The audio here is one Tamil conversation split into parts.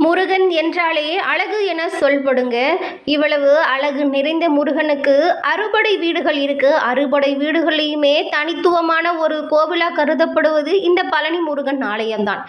முருகன் என்றாலே அழகு என சொல்படுங்க. இவ்வளவு அழகு நிறைந்த முருகனுக்கு அறுபடை வீடுகள் இருக்கு. அறுபடை வீடுகளையுமே தனித்துவமான ஒரு கோவிலா கருதப்படுவது இந்த பழனி முருகன் ஆலயம்தான்.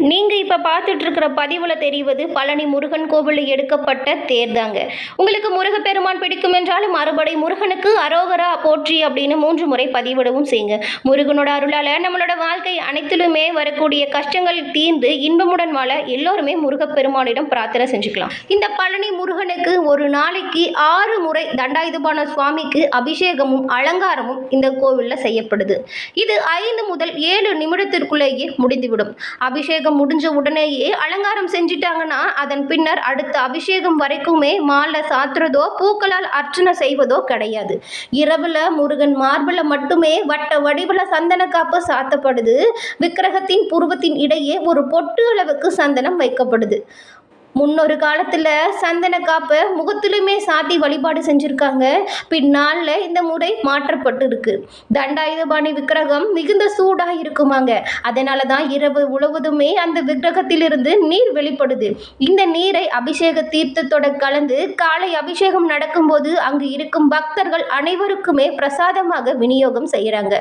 நீங்கள் இப்போ பார்த்துட்டு இருக்கிற பதிவில் தெரிவது பழனி முருகன் கோவிலில் எடுக்கப்பட்ட தேர் தாங்க. உங்களுக்கு முருகப்பெருமான் பிடிக்கும் என்றாலும் அறுபடை முருகனுக்கு அரோகரா போற்றி அப்படின்னு 3 முறை பதிவிடவும் செய்யுங்க. முருகனோட அருளால் நம்மளோட வாழ்க்கை அனைத்திலுமே வரக்கூடிய கஷ்டங்கள் தீர்ந்து இன்பமுடன் வாழ எல்லோருமே முருகப்பெருமானிடம் பிரார்த்தனை செஞ்சுக்கலாம். இந்த பழனி முருகனுக்கு ஒரு நாளைக்கு 6 முறை தண்டாயுதபாண சுவாமிக்கு அபிஷேகமும் அலங்காரமும் இந்த கோவிலில் செய்யப்படுது. இது 5 முதல் 7 நிமிடத்திற்குள்ளேயே முடிந்துவிடும். அபிஷேகம் முடிஞ்ச உடனேயே அலங்காரம் செஞ்சிட்டாங்கன்னா அதன் பின்னர் அடுத்த அபிஷேகம் வரைக்குமே மாலை சாத்துறதோ பூக்களால் அர்ச்சனை செய்வதோ கிடையாது. இரவுல முருகன் மார்பில் மட்டுமே வட்ட வடிவல சந்தன காப்பு சாத்தப்படுது. விக்கிரகத்தின் புருவத்தின் இடையே ஒரு பொட்டு அளவுக்கு சந்தனம் வைக்கப்படுது. முன்னொரு காலத்தில் சந்தன காப்பை முகத்திலுமே சாத்தி வழிபாடு செஞ்சுருக்காங்க. பின்னால இந்த முறை மாற்றப்பட்டு இருக்கு. தண்டாயுதபாணி விக்கிரகம் மிகுந்த சூடாக இருக்குமாங்க. அதனால தான் இரவு முழுவதுமே அந்த விக்கிரகத்திலிருந்து நீர் வெளிப்படுது. இந்த நீரை அபிஷேக தீர்த்தத்தோட கலந்து காலை அபிஷேகம் நடக்கும்போது அங்கு இருக்கும் பக்தர்கள் அனைவருக்குமே பிரசாதமாக விநியோகம் செய்கிறாங்க.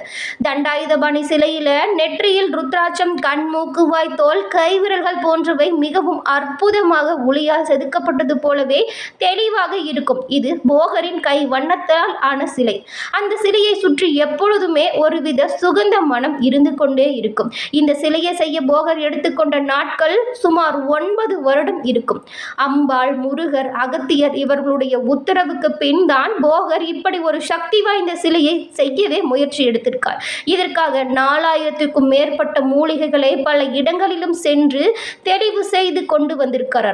தண்டாயுதபாணி சிலையில நெற்றியில் ருத்ராட்சம், கண், மூக்கு, வாய், தோல், கைவிரல்கள் போன்றவை மிகவும் அற்புதமாக ஒளியால் செதுக்கப்பட்டது போலவே தெளிவாக இருக்கும். இது போகரின் கை வண்ணத்தால் ஆன சிலை. அந்த சிலையை சுற்றி எப்பொழுதுமே ஒருவித சுகந்த மனம் இருந்து கொண்டே இருக்கும். இந்த சிலையை செய்ய போகர் எடுத்துக்கொண்ட நாட்கள் சுமார் 9 வருடம் இருக்கும். அம்பாள், முருகர், அகத்தியர் இவர்களுடைய உத்தரவுக்கு பின் தான் போகர் இப்படி ஒரு சக்தி வாய்ந்த சிலையை செய்யவே முயற்சி எடுத்திருக்கார். இதற்காக 4000க்கும் மேற்பட்ட மூலிகைகளை பல இடங்களிலும் சென்று தெளிவு செய்து கொண்டு வந்திருக்கிறார்.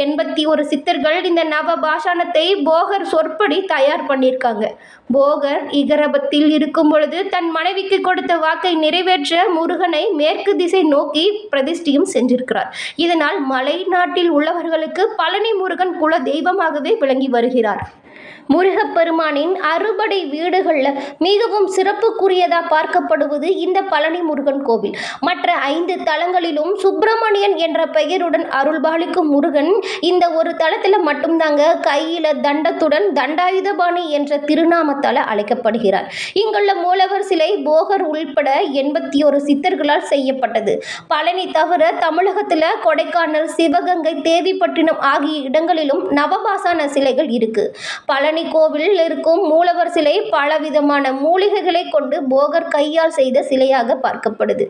81 சித்தர்கள் இந்த நவ பாஷாணத்தை போகர் சொற்படி தயார் பண்ணியிருக்காங்க. போகர் இகரபத்தில் இருக்கும் பொழுது தன் மனைவிக்கு கொடுத்த வாக்கை நிறைவேற்ற முருகனை மேற்கு திசை நோக்கி பிரதிஷ்டையும் செஞ்சிருக்கிறார். இதனால் மலை நாட்டில் உள்ளவர்களுக்கு பழனி முருகன் குல தெய்வமாகவே விளங்கி வருகிறார். முருகப்பெருமானின் அறுபடை வீடுகளில் மிகவும் சிறப்புக்குரியதாக பார்க்கப்படுவது இந்த பழனி முருகன் கோவில். மற்ற 5 தலங்களிலும் சுப்பிரமணியன் என்ற பெயருடன் அருள்பாலிக்கும் முருகன் இந்த ஒரு தலத்தில் மட்டும்தாங்க கையில் தண்டத்துடன் தண்டாயுதபாணி என்ற திருநாமத்தால் அழைக்கப்படுகிறார். இங்குள்ள மூலவர் சிலை போகர் உள்பட 81 சித்தர்களால் செய்யப்பட்டது. பழனி தவிர தமிழகத்தில் கொடைக்கானல், சிவகங்கை, தேவிப்பட்டினம் ஆகிய இடங்களிலும் நவபாசான சிலைகள் இருக்கு. பழனி கோவிலில் இருக்கும் மூலவர் சிலை பலவிதமான மூலிகைகளை கொண்டு போகர் கையால் செய்த சிலையாக பார்க்கப்படுது.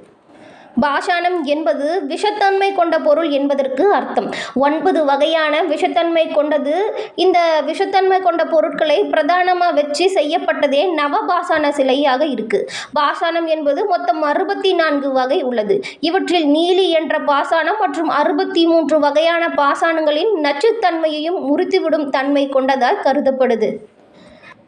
பாஷாணம் என்பது விஷத்தன்மை கொண்ட பொருள் என்பதற்கு அர்த்தம். 9 வகையான விஷத்தன்மை கொண்டது. இந்த விஷத்தன்மை கொண்ட பொருட்களை பிரதானமாக வச்சு செய்யப்பட்டதே நவபாஷாண சிலையாக இருக்கு. பாஷாணம் என்பது மொத்தம் 64 வகை உள்ளது. இவற்றில் நீலி என்ற பாஷாணம் மற்றும் 63 வகையான பாஷாணங்களின் நச்சுத்தன்மையையும் முறித்துவிடும் தன்மை கொண்டதாய் கருதப்படுது.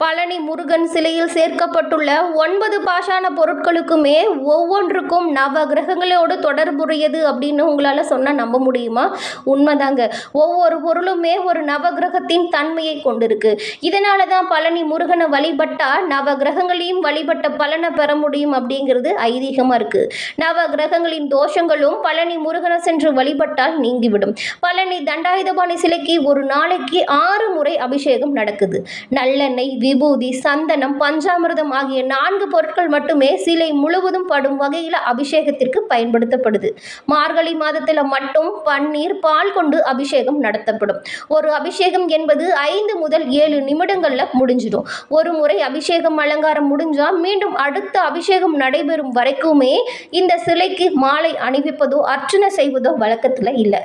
பழனி முருகன் சிலையில் சேர்க்கப்பட்டுள்ள 9 பாஷாண பொருட்களுக்குமே ஒவ்வொன்றுக்கும் நவ கிரகங்களோடு தொடர்புடையது அப்படின்னு உங்களால் சொன்னால் நம்ப முடியுமா? உண்மைதாங்க. ஒவ்வொரு பொருளுமே ஒரு நவ கிரகத்தின் தன்மையை கொண்டிருக்கு. இதனால தான் பழனி முருகனை வழிபட்டால் நவ கிரகங்களையும் வழிபட்ட பலனை பெற முடியும் அப்படிங்கிறது ஐதீகமாக இருக்குது. நவ கிரகங்களின் தோஷங்களும் பழனி முருகனை சென்று வழிபட்டால் நீங்கிவிடும். பழனி தண்டாயுதபாணி சிலைக்கு ஒரு நாளைக்கு 6 முறை அபிஷேகம் நடக்குது. நல்லெண்ணெய், விபூதி, சந்தனம், பஞ்சாமிர்தம் ஆகிய 4 பொருட்கள் மட்டுமே சிலை முழுவதும் படும் வகையில் அபிஷேகத்திற்கு பயன்படுத்தப்படுது. மார்கழி மாதத்தில் மட்டும் பன்னீர், பால் கொண்டு அபிஷேகம் நடத்தப்படும். ஒரு அபிஷேகம் என்பது 5 முதல் 7 நிமிடங்கள்ல முடிஞ்சிடும். ஒரு முறை அபிஷேகம் அலங்காரம் முடிஞ்சா மீண்டும் அடுத்த அபிஷேகம் நடைபெறும் வரைக்குமே இந்த சிலைக்கு மாலை அணிவிப்பதோ அர்ச்சனை செய்வதோ வழக்கத்தில் இல்லை.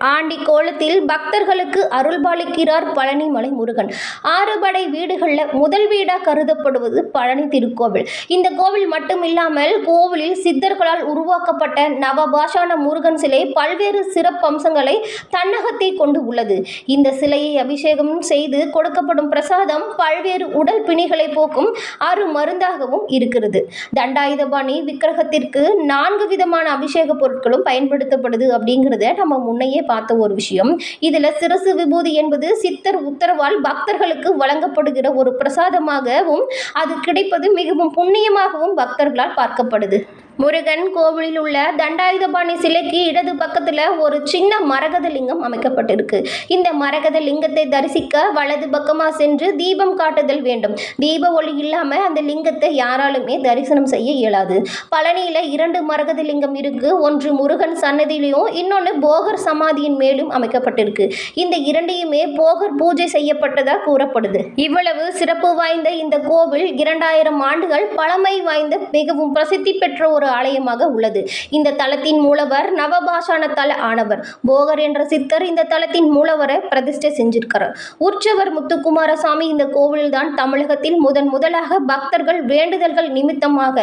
ஆண்டி கோலத்தில் பக்தர்களுக்கு அருள்பாலிக்கிறார் பழனிமலை முருகன். 6 படை வீடுகளில் முதல் வீடாக கருதப்படுவது பழனி திருக்கோவில். இந்த கோவில் மட்டும் இல்லாமல் கோவிலில் சித்தர்களால் உருவாக்கப்பட்ட நவபாஷாண முருகன் சிலை பல்வேறு சிறப்பம்சங்களை தன்னகத்தை கொண்டு உள்ளது. இந்த சிலையை அபிஷேகம் செய்து கொடுக்கப்படும் பிரசாதம் பல்வேறு உடல் பிணிகளை போக்கும் அருமருந்தாகவும் இருக்கிறது. தண்டாயுதபாணி விக்கிரகத்திற்கு 4 விதமான அபிஷேக பொருட்களும் பயன்படுத்தப்படுது அப்படிங்கிறத நம்ம முன்னையே பார்த்த ஒரு விஷயம். இதுல சிரசு விபூதி என்பது சித்தர் உத்தரவால் பக்தர்களுக்கு வழங்கப்படுகிற ஒரு பிரசாதமாகவும் அது கிடைப்பது மிகவும் புண்ணியமாகவும் பக்தர்களால் பார்க்கப்படுது. முருகன் கோவிலில் உள்ள தண்டாயுதபாணி சிலைக்கு இடது பக்கத்தில் ஒரு சின்ன மரகத லிங்கம் அமைக்கப்பட்டிருக்கு. இந்த மரகத லிங்கத்தை தரிசிக்க வலது பக்கமாக சென்று தீபம் காட்டுதல் வேண்டும். தீப ஒளி இல்லாமல் அந்த லிங்கத்தை யாராலுமே தரிசனம் செய்ய இயலாது. பழனியில் 2 மரகத லிங்கம் இருக்கு. ஒன்று முருகன் சன்னதியிலையும் இன்னொன்று போகர் சமாதியின் மேலும் அமைக்கப்பட்டிருக்கு. இந்த இரண்டையுமே போகர் பூஜை செய்யப்பட்டதாக கூறப்படுது. இவ்வளவு சிறப்பு வாய்ந்த இந்த கோவில் 2000 ஆண்டுகள் பழமை வாய்ந்த மிகவும் பிரசித்தி பெற்ற ஒரு ஆலயமாக உள்ளது. இந்த தலத்தின் மூலவர் நவபாஷான தல ஆனவர். போகர் என்ற சித்தர் இந்த தலத்தின் மூலவரை பிரதிஷ்டை செஞ்சிருக்கிறார். உற்சவர் முத்துக்குமாரசாமி இந்த கோவிலில் தான் தமிழகத்தில் முதலாக பக்தர்கள் வேண்டுதல்கள் நிமித்தமாக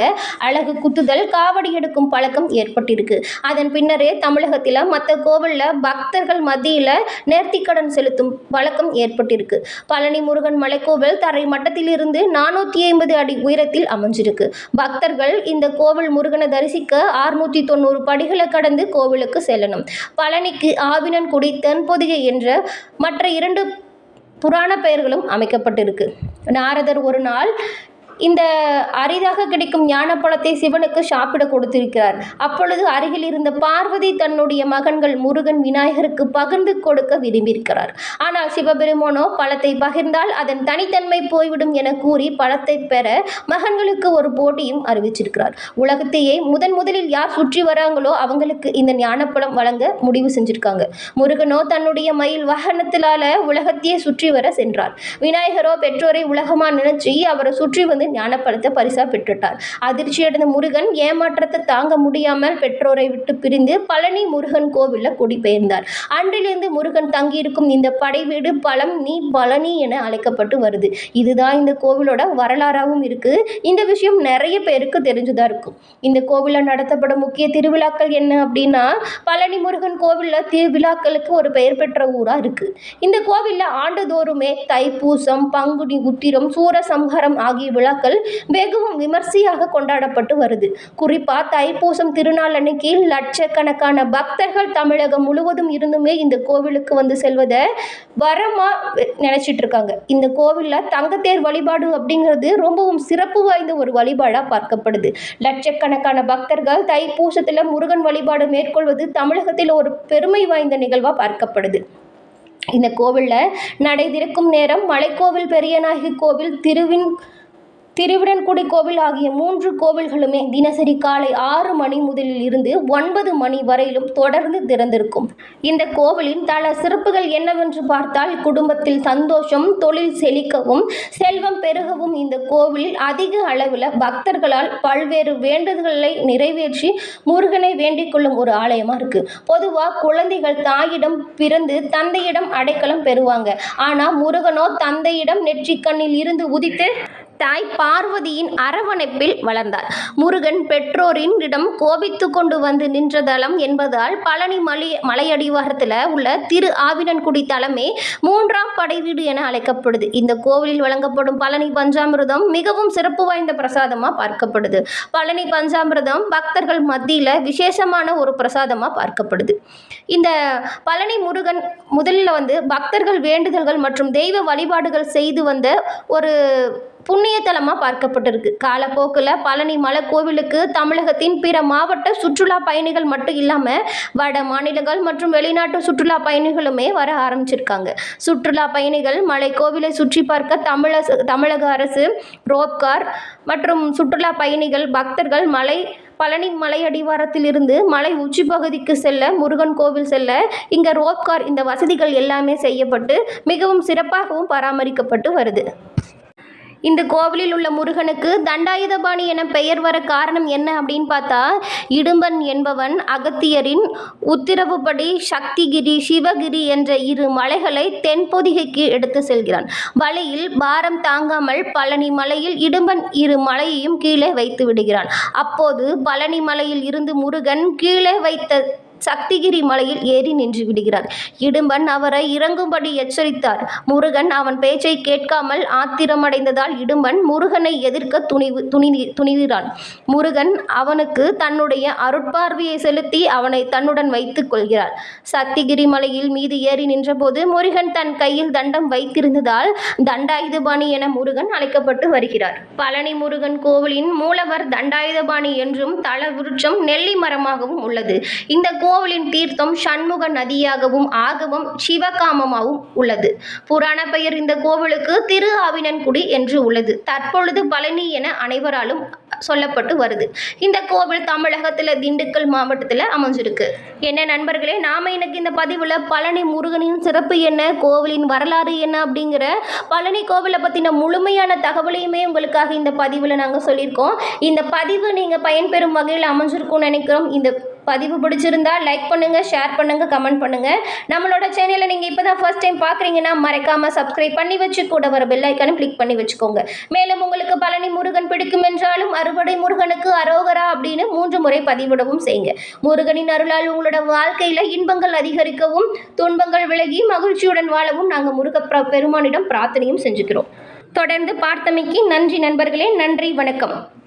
அழகு குத்துதல், காவடி எடுக்கும் பழக்கம் ஏற்பட்டிருக்கு. அதன் பின்னரே தமிழகத்தில் மற்ற கோவிலில் பக்தர்கள் மத்தியில் நேர்த்திக்கடன் செலுத்தும் வழக்கம் ஏற்பட்டிருக்கு. பழனி முருகன் மலைக்கோவில் தரை மட்டத்திலிருந்து 450 அடி உயரத்தில் அமைஞ்சிருக்கு. பக்தர்கள் இந்த கோவில் முருகனை தரிசிக்க 690 படிகளை கடந்து கோவிலுக்கு செல்லணும். பழனிக்கு ஆவினன்குடி, தென்பொதிகை என்ற மற்ற 2 புராண பெயர்களும் அமைக்கப்பட்டிருக்கு. நாரதர் ஒரு நாள் இந்த அரிதாக கிடைக்கும் ஞானப்பழத்தை சிவனுக்கு சாப்பிட கொடுத்திருக்கிறார். அப்பொழுது அருகில் இருந்த பார்வதி தன்னுடைய மகன்கள் முருகன், விநாயகருக்கு பகிர்ந்து கொடுக்க விரும்பியிருக்கிறார். ஆனால் சிவபெருமானோ பழத்தை பகிர்ந்தால் அதன் தனித்தன்மை போய்விடும் என கூறி பழத்தை பெற மகன்களுக்கு ஒரு போட்டியும் அறிவிச்சிருக்கிறார். உலகத்தையே முதலில் யார் சுற்றி வராங்களோ அவங்களுக்கு இந்த ஞானப்பழம் வழங்க முடிவு செஞ்சிருக்காங்க. முருகனோ தன்னுடைய மயில் வாகனத்திலால உலகத்தையே சுற்றி வர சென்றார். விநாயகரோ பெற்றோரை உலகமா நினைச்சு அவரை சுற்றி வந்து ஞானப்பழத்தை பரிசா பெற்றுட்டார். அதிர்ச்சியடைந்த முருகன் ஏமாற்றத்தை தாங்க முடியாமல் பெற்றோரை விட்டு பிரிந்து பழனி முருகன் கோவிலில் குடிபெயர்ந்தார். அன்றிலிருந்து முருகன் தங்கியிருக்கும் இந்த படை வீடு பழம் நீ பழனி என அழைக்கப்பட்டு வருது. இதுதான் இந்த கோவிலோட வரலாறாகவும் இருக்கு. இந்த விஷயம் நிறைய பேருக்கு தெரிஞ்சுதான் இருக்கும். இந்த கோவிலில் நடத்தப்படும் முக்கிய திருவிழாக்கள் என்ன அப்படின்னா, பழனி முருகன் கோவிலில் திருவிழாக்களுக்கு ஒரு பெயர் பெற்ற ஊரா இருக்கு. இந்த கோவிலில் ஆண்டுதோறுமே தைப்பூசம், பங்குனி உத்திரம், சூரசம்ஹாரம் ஆகிய விழாக்கள் வெகுவும் விமர்சையாக கொண்டாடப்பட்டு வருது. குறிப்பா தைப்பூசம் திருநாள் அன்னைக்கு லட்சக்கணக்கான பக்தர்கள் தமிழகம் முழுவதும் இருந்துமே இந்த கோவிலுக்கு வந்து செல்வதை வரமா நினைச்சிட்டு இருக்காங்க. இந்த கோவில்ல தங்கத்தேர் வழிபாடு அப்படிங்கிறது ரொம்பவும் சிறப்பு வாய்ந்த ஒரு வழிபாடா பார்க்கப்படுது. லட்சக்கணக்கான பக்தர்கள் தைப்பூசத்துல முருகன் வழிபாடு மேற்கொள்வது தமிழகத்தில் ஒரு பெருமை வாய்ந்த நிகழ்வா பார்க்கப்படுது. இந்த கோவிலில் நடை திறக்கும் நேரம் மலைக்கோவில், பெரியநாயகி கோவில், திருவிடன்குடி கோவில் ஆகிய 3 கோவில்களுமே தினசரி காலை 6 மணி முதலில் இருந்து 9 மணி வரையிலும் தொடர்ந்து திறந்திருக்கும். இந்த கோவிலின் தல சிறப்புகள் என்னவென்று பார்த்தால், குடும்பத்தில் சந்தோஷம், தொழில் செழிக்கவும், செல்வம் பெருகவும் இந்த கோவிலில் அதிக அளவில் பக்தர்களால் பல்வேறு வேண்டுதல்களை நிறைவேற்றி முருகனை வேண்டிக் கொள்ளும் ஒரு ஆலயமாக இருக்கு. பொதுவாக குழந்தைகள் தாயிடம் பிறந்து தந்தையிடம் அடைக்கலம் பெறுவாங்க. ஆனால் முருகனோ தந்தையிடம் நெற்றிக்கண்ணில் இருந்து உதித்து தாய் பார்வதியின் அரவணைப்பில் வளர்ந்தார். முருகன் பெற்றோரின் இடம் கோபித்து கொண்டு வந்து நின்ற தலம் என்பதால் பழனி மலையடிவாரத்தில் உள்ள திரு ஆவினன்குடி தலமே 3ஆம் படை வீடு என அழைக்கப்படுது. இந்த கோவிலில் வழங்கப்படும் பழனி பஞ்சாமிர்தம் மிகவும் சிறப்பு வாய்ந்த பிரசாதமாக பார்க்கப்படுது. பழனி பஞ்சாமிர்தம் பக்தர்கள் மத்தியில் விசேஷமான ஒரு பிரசாதமாக பார்க்கப்படுது. இந்த பழனி முருகன் முதலில் பக்தர்கள் வேண்டுதல்கள் மற்றும் தெய்வ வழிபாடுகள் செய்து வந்த ஒரு புண்ணியத்தலமாக பார்க்கப்பட்டிருக்கு. காலப்போக்கில் பழனி மலை கோவிலுக்கு தமிழகத்தின் பிற மாவட்ட சுற்றுலா பயணிகள் மட்டும் இல்லாமல் வட மாநிலங்கள் மற்றும் வெளிநாட்டு சுற்றுலா பயணிகளுமே வர ஆரம்பிச்சிருக்காங்க. சுற்றுலா பயணிகள் மலை கோவிலை சுற்றி பார்க்க தமிழக அரசு ரோப்கார் மற்றும் சுற்றுலா பயணிகள் பக்தர்கள் பழனி மலை அடிவாரத்திலிருந்து மலை உச்சி பகுதிக்கு செல்ல, முருகன் கோவில் செல்ல இங்கே ரோப்கார் இந்த வசதிகள் எல்லாமே செய்யப்பட்டு மிகவும் சிறப்பாகவும் பராமரிக்கப்பட்டு வருது. இந்த கோவிலில் உள்ள முருகனுக்கு தண்டாயுதபாணி என பெயர் வர காரணம் என்ன அப்படின்னு பார்த்தா, இடும்பன் என்பவன் அகத்தியரின் உத்தரவுப்படி சக்திகிரி, சிவகிரி என்ற 2 மலைகளை தென்பொதிகைக்கு எடுத்து செல்கிறான். வழியில் பாரம் தாங்காமல் பழனி மலையில் இடும்பன் 2 மலையையும் கீழே வைத்து விடுகிறான். அப்போது பழனி மலையில் இருந்து முருகன் கீழே வைத்த சக்திகிரி மலையில் ஏறி நின்று விடுகிறார். இடும்பன் அவரை இறங்கும்படி எச்சரித்தார். முருகன் அவன் பேச்சை கேட்காமல் ஆத்திரமடைந்ததால் இடும்பன் முருகனை எதிர்க்க துணிகிறான். முருகன் அவனுக்கு தன்னுடைய அருட்பார்வையை செலுத்தி அவனை தன்னுடன் வைத்துக் கொள்கிறார். சக்திகிரி மலையில் மீது ஏறி நின்றபோது முருகன் தன் கையில் தண்டம் வைத்திருந்ததால் தண்டாயுதபாணி என முருகன் அழைக்கப்பட்டு வருகிறார். பழனி முருகன் கோவிலின் மூலவர் தண்டாயுதபாணி என்றும் தல விருட்சம் நெல்லி மரமாகவும் உள்ளது. இந்த கோவிலின் தீர்த்தம் சண்முக நதியாகவும் ஆகவும் சிவகாமமாகவும் உள்ளது. புராண பெயர் இந்த கோவிலுக்கு திரு ஆவினன்குடி என்று உள்ளது. தற்பொழுது பழனி என அனைவராலும் சொல்லப்பட்டு வருது. இந்த கோவில் தமிழகத்தில் திண்டுக்கல் மாவட்டத்தில் அமைஞ்சிருக்கு. என்ன நண்பர்களே, நாம இன்னைக்கு இந்த பதிவில் பழனி முருகனின் சிறப்பு என்ன, கோவிலின் வரலாறு என்ன அப்படிங்கிற பழனி கோவிலை பற்றின முழுமையான தகவலையுமே உங்களுக்காக இந்த பதிவில் நாங்கள் சொல்லியிருக்கோம். இந்த பதிவு நீங்கள் பயன்பெறும் வகையில் அமைஞ்சிருக்கும்னு நினைக்கிறோம். இந்த பதிவு பிடிச்சிருந்தா லைக் பண்ணுங்க, ஷேர் பண்ணுங்க, கமெண்ட் பண்ணுங்க. நம்மளோட சேனலை நீங்க இப்பதான் ஃபர்ஸ்ட் டைம் பாக்குறீங்கன்னா மறக்காம சப்ஸ்கிரைப் பண்ணி வச்சு கூட வர பெல் ஐக்கானும் கிளிக் பண்ணி வச்சுக்கோங்க. மேலும் உங்களுக்கு பழனி முருகன் பிடிக்கும் என்றாலும் அறுபடை முருகனுக்கு அரோகரா அப்படின்னு 3 முறை பதிவிடவும் செய்யுங்க. முருகனின் அருளால் உங்களோட வாழ்க்கையில இன்பங்கள் அதிகரிக்கவும் துன்பங்கள் விலகி மகிழ்ச்சியுடன் வாழவும் நாங்க முருக பெருமானிடம் பிரார்த்தனையும் செஞ்சுக்கிறோம். தொடர்ந்து பார்த்தமைக்கு நன்றி நண்பர்களே. நன்றி, வணக்கம்.